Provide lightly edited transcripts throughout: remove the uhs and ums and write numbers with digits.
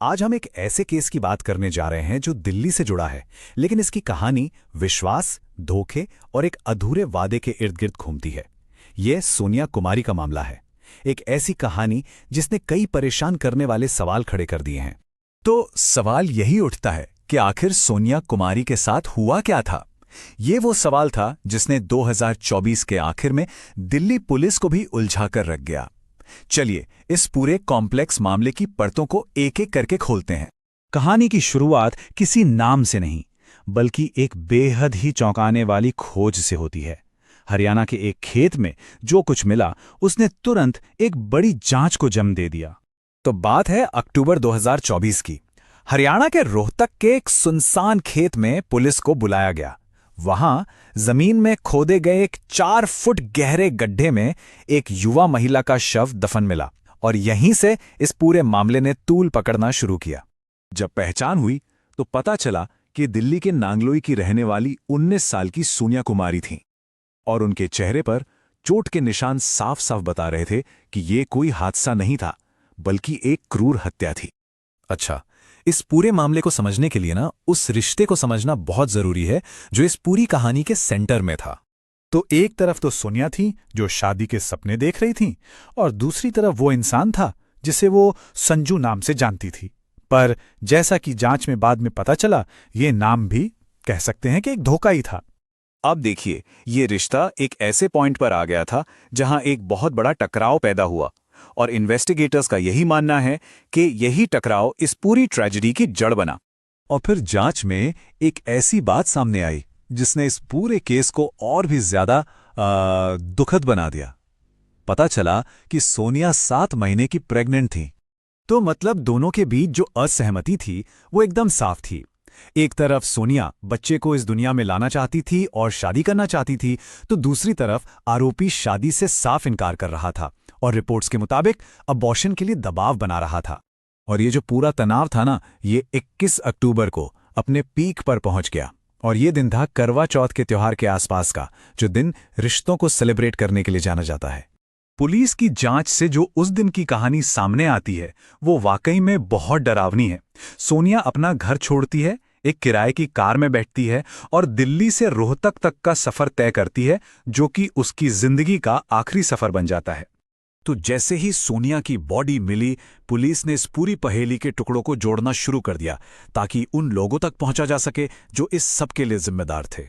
आज हम एक ऐसे केस की बात करने जा रहे हैं जो दिल्ली से जुड़ा है, लेकिन इसकी कहानी विश्वास, धोखे और एक अधूरे वादे के इर्द गिर्द घूमती है। यह सोनिया कुमारी का मामला है। एक ऐसी कहानी जिसने कई परेशान करने वाले सवाल खड़े कर दिए हैं। तो सवाल यही उठता है कि आखिर सोनिया कुमारी के साथ हुआ क्या था। ये वो सवाल था जिसने 2024 के आखिर में दिल्ली पुलिस को भी उलझा कर रख गया। चलिए इस पूरे कॉम्प्लेक्स मामले की परतों को एक एक करके खोलते हैं। कहानी की शुरुआत किसी नाम से नहीं, बल्कि एक बेहद ही चौंकाने वाली खोज से होती है। हरियाणा के एक खेत में जो कुछ मिला उसने तुरंत एक बड़ी जांच को जन्म दे दिया। तो बात है अक्टूबर 2024 की। हरियाणा के रोहतक के एक सुनसान खेत में पुलिस को बुलाया गया। वहां जमीन में खोदे गए एक 4 फुट गहरे गड्ढे में एक युवा महिला का शव दफन मिला और यहीं से इस पूरे मामले ने तूल पकड़ना शुरू किया। जब पहचान हुई तो पता चला कि दिल्ली के नांगलोई की रहने वाली 19 साल की सोनिया कुमारी थीं और उनके चेहरे पर चोट के निशान साफ साफ बता रहे थे कि ये कोई हादसा नहीं था, बल्कि एक क्रूर हत्या थी। अच्छा, इस पूरे मामले को समझने के लिए उस रिश्ते को समझना बहुत जरूरी है जो इस पूरी कहानी के सेंटर में था। तो एक तरफ तो सोनिया थी जो शादी के सपने देख रही थी, और दूसरी तरफ वो इंसान था जिसे वो संजू नाम से जानती थी। पर जैसा कि जांच में बाद में पता चला, ये नाम भी कह सकते हैं कि एक धोखा ही था। अब देखिए, ये रिश्ता एक ऐसे पॉइंट पर आ गया था जहां एक बहुत बड़ा टकराव पैदा हुआ, और इन्वेस्टिगेटर्स का यही मानना है कि यही टकराव इस पूरी ट्रेजेडी की जड़ बना। और फिर जांच में एक ऐसी बात सामने आई जिसने इस पूरे केस को और भी ज्यादा दुखद बना दिया। पता चला कि सोनिया 7 महीने की प्रेग्नेंट थी। तो मतलब दोनों के बीच जो असहमति थी वो एकदम साफ थी। एक तरफ सोनिया बच्चे को इस दुनिया में लाना चाहती थी और शादी करना चाहती थी, तो दूसरी तरफ आरोपी शादी से साफ इनकार कर रहा था और रिपोर्ट्स के मुताबिक अबॉर्शन के लिए दबाव बना रहा था। और ये जो पूरा तनाव था ये 21 अक्टूबर को अपने पीक पर पहुंच गया। और ये दिन था करवा चौथ के त्योहार के आसपास का, जो दिन रिश्तों को सेलिब्रेट करने के लिए जाना जाता है। पुलिस की जांच से जो उस दिन की कहानी सामने आती है वो वाकई में बहुत डरावनी है। सोनिया अपना घर छोड़ती है, एक किराए की कार में बैठती है और दिल्ली से रोहतक तक का सफर तय करती है, जो कि उसकी जिंदगी का आखिरी सफर बन जाता है। तो जैसे ही सोनिया की बॉडी मिली, पुलिस ने इस पूरी पहेली के टुकड़ों को जोड़ना शुरू कर दिया ताकि उन लोगों तक पहुंचा जा सके जो इस सब के लिए जिम्मेदार थे।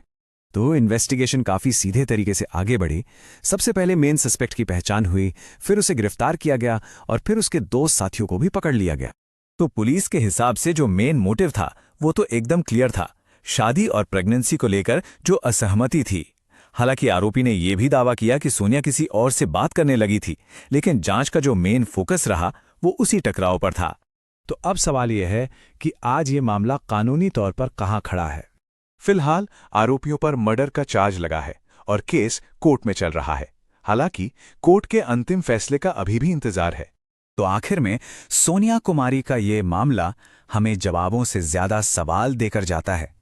तो इन्वेस्टिगेशन काफी सीधे तरीके से आगे बढ़ी। सबसे पहले मेन सस्पेक्ट की पहचान हुई, फिर उसे गिरफ्तार किया गया और फिर उसके 2 साथियों को भी पकड़ लिया गया। तो पुलिस के हिसाब से जो मेन मोटिव था वो तो एकदम क्लियर था, शादी और प्रेगनेंसी को लेकर जो असहमति थी। हालांकि आरोपी ने यह भी दावा किया कि सोनिया किसी और से बात करने लगी थी, लेकिन जांच का जो मेन फोकस रहा वो उसी टकराव पर था। तो अब सवाल यह है कि आज ये मामला कानूनी तौर पर कहां खड़ा है। फिलहाल आरोपियों पर मर्डर का चार्ज लगा है और केस कोर्ट में चल रहा है। हालांकि कोर्ट के अंतिम फैसले का अभी भी इंतजार है। तो आखिर में सोनिया कुमारी का ये मामला हमें जवाबों से ज्यादा सवाल देकर जाता है।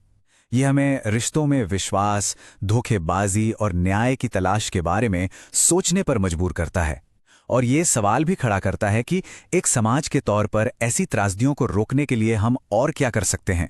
ये हमें रिश्तों में विश्वास, धोखेबाजी और न्याय की तलाश के बारे में सोचने पर मजबूर करता है। और ये सवाल भी खड़ा करता है कि एक समाज के तौर पर ऐसी त्रासदियों को रोकने के लिए हम और क्या कर सकते हैं।